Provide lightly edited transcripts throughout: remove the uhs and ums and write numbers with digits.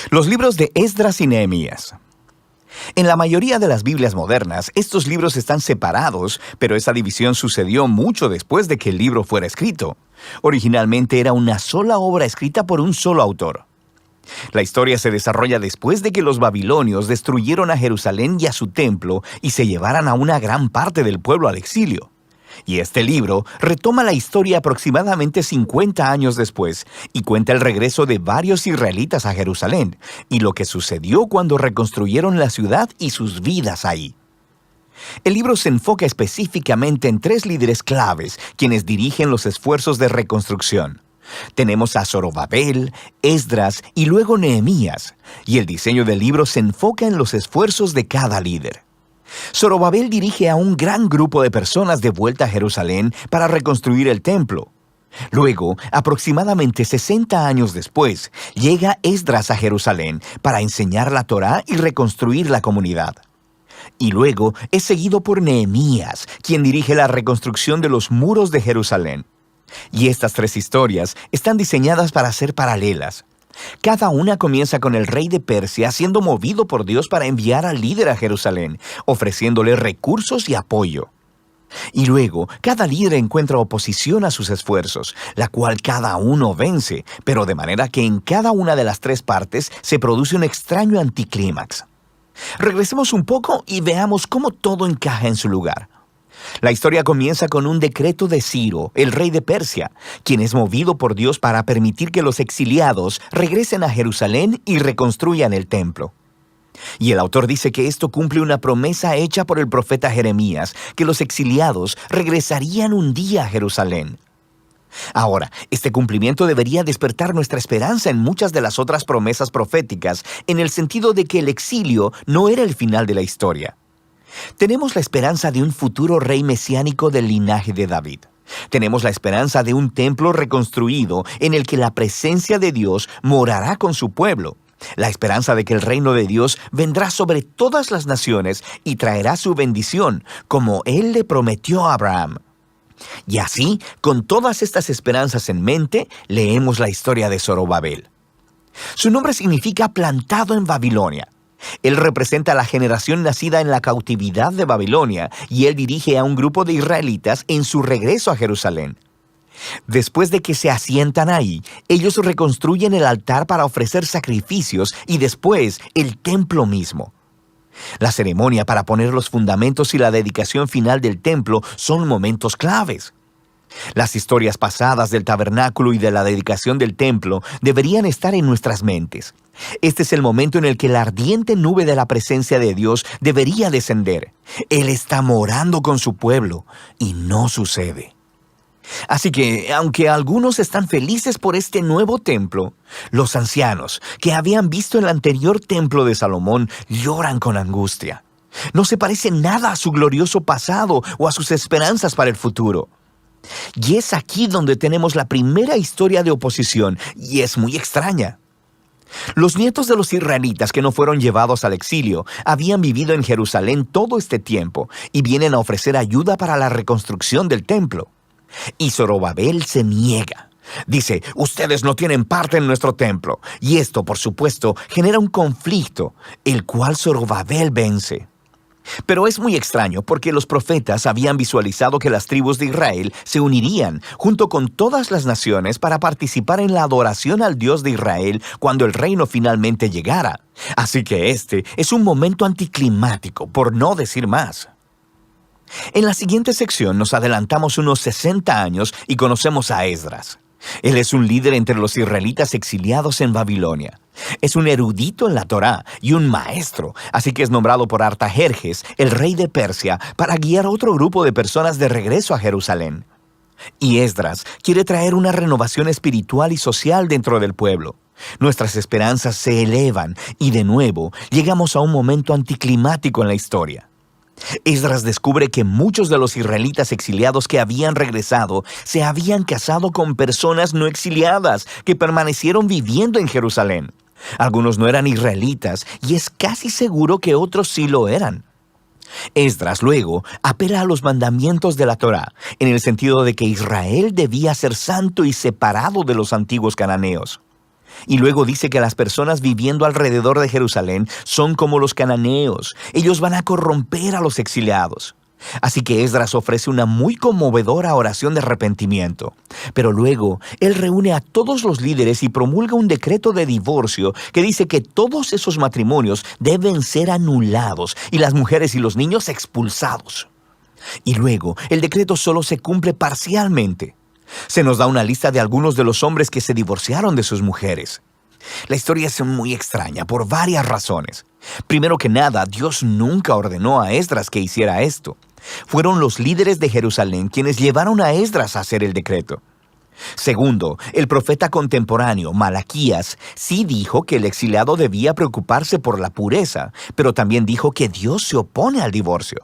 Los libros de Esdras y Nehemías. En la mayoría de las Biblias modernas, estos libros están separados, pero esa división sucedió mucho después de que el libro fuera escrito. Originalmente era una sola obra escrita por un solo autor. La historia se desarrolla después de que los babilonios destruyeron a Jerusalén y a su templo y se llevaran a una gran parte del pueblo al exilio. Y este libro retoma la historia aproximadamente 50 años después y cuenta el regreso de varios israelitas a Jerusalén y lo que sucedió cuando reconstruyeron la ciudad y sus vidas ahí. El libro se enfoca específicamente en 3 líderes claves quienes dirigen los esfuerzos de reconstrucción. Tenemos a Zorobabel, Esdras y luego Nehemías, y el diseño del libro se enfoca en los esfuerzos de cada líder. Zorobabel dirige a un gran grupo de personas de vuelta a Jerusalén para reconstruir el templo. Luego, aproximadamente 60 años después, llega Esdras a Jerusalén para enseñar la Torá y reconstruir la comunidad. Y luego es seguido por Nehemías, quien dirige la reconstrucción de los muros de Jerusalén. Y estas 3 historias están diseñadas para ser paralelas. Cada una comienza con el rey de Persia siendo movido por Dios para enviar al líder a Jerusalén, ofreciéndole recursos y apoyo. Y luego, cada líder encuentra oposición a sus esfuerzos, la cual cada uno vence, pero de manera que en cada una de las 3 partes se produce un extraño anticlímax. Regresemos un poco y veamos cómo todo encaja en su lugar. La historia comienza con un decreto de Ciro, el rey de Persia, quien es movido por Dios para permitir que los exiliados regresen a Jerusalén y reconstruyan el templo. Y el autor dice que esto cumple una promesa hecha por el profeta Jeremías, que los exiliados regresarían un día a Jerusalén. Ahora, este cumplimiento debería despertar nuestra esperanza en muchas de las otras promesas proféticas, en el sentido de que el exilio no era el final de la historia. Tenemos la esperanza de un futuro rey mesiánico del linaje de David. Tenemos la esperanza de un templo reconstruido en el que la presencia de Dios morará con su pueblo. La esperanza de que el reino de Dios vendrá sobre todas las naciones y traerá su bendición, como Él le prometió a Abraham. Y así, con todas estas esperanzas en mente, leemos la historia de Zorobabel. Su nombre significa plantado en Babilonia. Él representa a la generación nacida en la cautividad de Babilonia y él dirige a un grupo de israelitas en su regreso a Jerusalén. Después de que se asientan ahí, ellos reconstruyen el altar para ofrecer sacrificios y después el templo mismo. La ceremonia para poner los fundamentos y la dedicación final del templo son momentos claves. Las historias pasadas del tabernáculo y de la dedicación del templo deberían estar en nuestras mentes. Este es el momento en el que la ardiente nube de la presencia de Dios debería descender. Él está morando con su pueblo y no sucede. Así que, aunque algunos están felices por este nuevo templo, los ancianos que habían visto el anterior templo de Salomón lloran con angustia. No se parece nada a su glorioso pasado o a sus esperanzas para el futuro. Y es aquí donde tenemos la primera historia de oposición, y es muy extraña. Los nietos de los israelitas que no fueron llevados al exilio habían vivido en Jerusalén todo este tiempo y vienen a ofrecer ayuda para la reconstrucción del templo. Y Zorobabel se niega. Dice, ustedes no tienen parte en nuestro templo. Y esto, por supuesto, genera un conflicto, el cual Zorobabel vence. Pero es muy extraño porque los profetas habían visualizado que las tribus de Israel se unirían junto con todas las naciones para participar en la adoración al Dios de Israel cuando el reino finalmente llegara. Así que este es un momento anticlimático, por no decir más. En la siguiente sección nos adelantamos unos 60 años y conocemos a Esdras. Él es un líder entre los israelitas exiliados en Babilonia. Es un erudito en la Torá y un maestro, así que es nombrado por Artajerjes, el rey de Persia, para guiar a otro grupo de personas de regreso a Jerusalén. Y Esdras quiere traer una renovación espiritual y social dentro del pueblo. Nuestras esperanzas se elevan y de nuevo llegamos a un momento anticlimático en la historia. Esdras descubre que muchos de los israelitas exiliados que habían regresado se habían casado con personas no exiliadas que permanecieron viviendo en Jerusalén. Algunos no eran israelitas y es casi seguro que otros sí lo eran. Esdras luego apela a los mandamientos de la Torá, en el sentido de que Israel debía ser santo y separado de los antiguos cananeos. Y luego dice que las personas viviendo alrededor de Jerusalén son como los cananeos. Ellos van a corromper a los exiliados. Así que Esdras ofrece una muy conmovedora oración de arrepentimiento. Pero luego, él reúne a todos los líderes y promulga un decreto de divorcio que dice que todos esos matrimonios deben ser anulados y las mujeres y los niños expulsados. Y luego, el decreto solo se cumple parcialmente. Se nos da una lista de algunos de los hombres que se divorciaron de sus mujeres. La historia es muy extraña por varias razones. Primero que nada, Dios nunca ordenó a Esdras que hiciera esto. Fueron los líderes de Jerusalén quienes llevaron a Esdras a hacer el decreto. Segundo, el profeta contemporáneo, Malaquías, sí dijo que el exiliado debía preocuparse por la pureza, pero también dijo que Dios se opone al divorcio.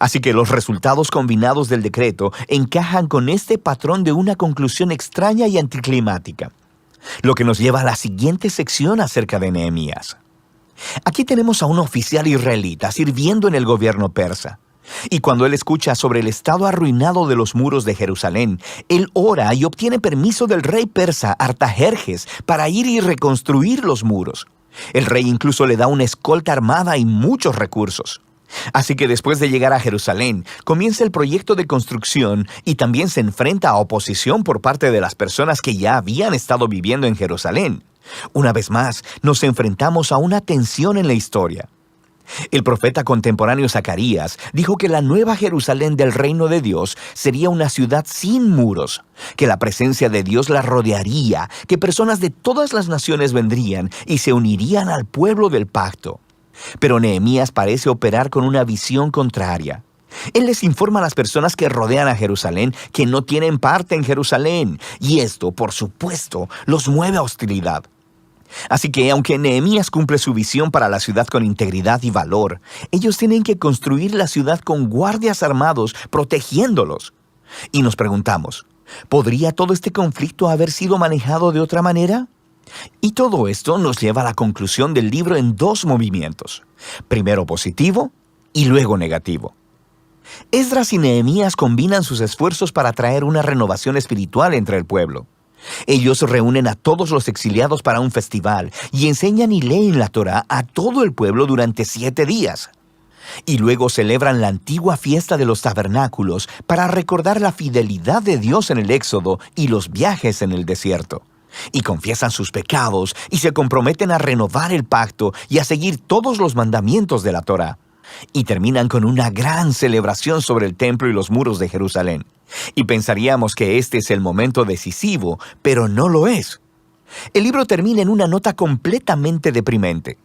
Así que los resultados combinados del decreto encajan con este patrón de una conclusión extraña y anticlimática. Lo que nos lleva a la siguiente sección acerca de Nehemías. Aquí tenemos a un oficial israelita sirviendo en el gobierno persa. Y cuando él escucha sobre el estado arruinado de los muros de Jerusalén, él ora y obtiene permiso del rey persa Artajerjes para ir y reconstruir los muros. El rey incluso le da una escolta armada y muchos recursos. Así que después de llegar a Jerusalén, comienza el proyecto de construcción y también se enfrenta a oposición por parte de las personas que ya habían estado viviendo en Jerusalén. Una vez más, nos enfrentamos a una tensión en la historia. El profeta contemporáneo Zacarías dijo que la nueva Jerusalén del reino de Dios sería una ciudad sin muros, que la presencia de Dios la rodearía, que personas de todas las naciones vendrían y se unirían al pueblo del pacto. Pero Nehemías parece operar con una visión contraria. Él les informa a las personas que rodean a Jerusalén que no tienen parte en Jerusalén, y esto, por supuesto, los mueve a hostilidad. Así que, aunque Nehemías cumple su visión para la ciudad con integridad y valor, ellos tienen que construir la ciudad con guardias armados protegiéndolos. Y nos preguntamos, ¿podría todo este conflicto haber sido manejado de otra manera? Y todo esto nos lleva a la conclusión del libro en dos movimientos, primero positivo y luego negativo. Esdras y Nehemías combinan sus esfuerzos para traer una renovación espiritual entre el pueblo. Ellos reúnen a todos los exiliados para un festival y enseñan y leen la Torá a todo el pueblo durante 7 días. Y luego celebran la antigua fiesta de los tabernáculos para recordar la fidelidad de Dios en el Éxodo y los viajes en el desierto. Y confiesan sus pecados y se comprometen a renovar el pacto y a seguir todos los mandamientos de la Torá. Y terminan con una gran celebración sobre el templo y los muros de Jerusalén. Y pensaríamos que este es el momento decisivo, pero no lo es. El libro termina en una nota completamente deprimente.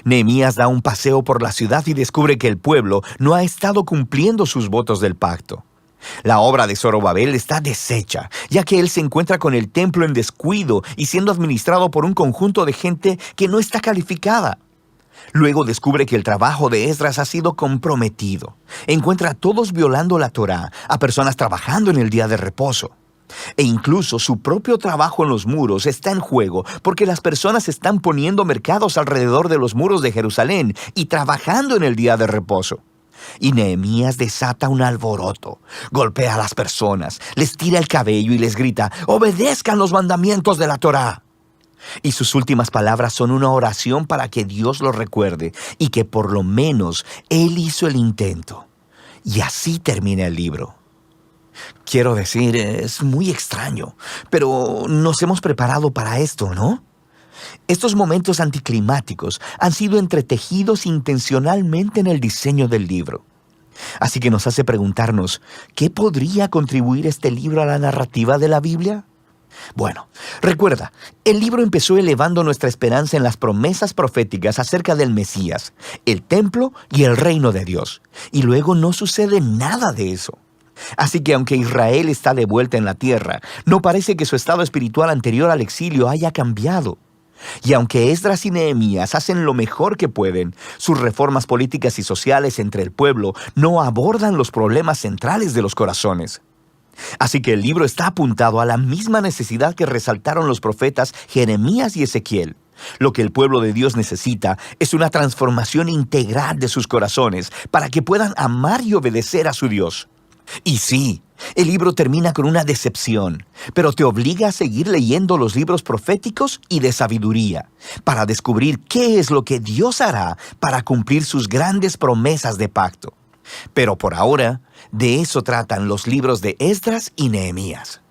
Nehemías da un paseo por la ciudad y descubre que el pueblo no ha estado cumpliendo sus votos del pacto. La obra de Zorobabel está deshecha, ya que él se encuentra con el templo en descuido y siendo administrado por un conjunto de gente que no está calificada. Luego descubre que el trabajo de Esdras ha sido comprometido. Encuentra a todos violando la Torá, a personas trabajando en el día de reposo. E incluso su propio trabajo en los muros está en juego porque las personas están poniendo mercados alrededor de los muros de Jerusalén y trabajando en el día de reposo. Y Nehemías desata un alboroto, golpea a las personas, les tira el cabello y les grita, «¡Obedezcan los mandamientos de la Torá!». Y sus últimas palabras son una oración para que Dios lo recuerde y que por lo menos Él hizo el intento. Y así termina el libro. Quiero decir, es muy extraño, pero nos hemos preparado para esto, ¿no? Estos momentos anticlimáticos han sido entretejidos intencionalmente en el diseño del libro. Así que nos hace preguntarnos, ¿qué podría contribuir este libro a la narrativa de la Biblia? Bueno, recuerda, el libro empezó elevando nuestra esperanza en las promesas proféticas acerca del Mesías, el templo y el reino de Dios. Y luego no sucede nada de eso. Así que aunque Israel está de vuelta en la tierra, no parece que su estado espiritual anterior al exilio haya cambiado. Y aunque Esdras y Nehemías hacen lo mejor que pueden, sus reformas políticas y sociales entre el pueblo no abordan los problemas centrales de los corazones. Así que el libro está apuntado a la misma necesidad que resaltaron los profetas Jeremías y Ezequiel. Lo que el pueblo de Dios necesita es una transformación integral de sus corazones para que puedan amar y obedecer a su Dios. Y sí, el libro termina con una decepción, pero te obliga a seguir leyendo los libros proféticos y de sabiduría, para descubrir qué es lo que Dios hará para cumplir sus grandes promesas de pacto. Pero por ahora, de eso tratan los libros de Esdras y Nehemías.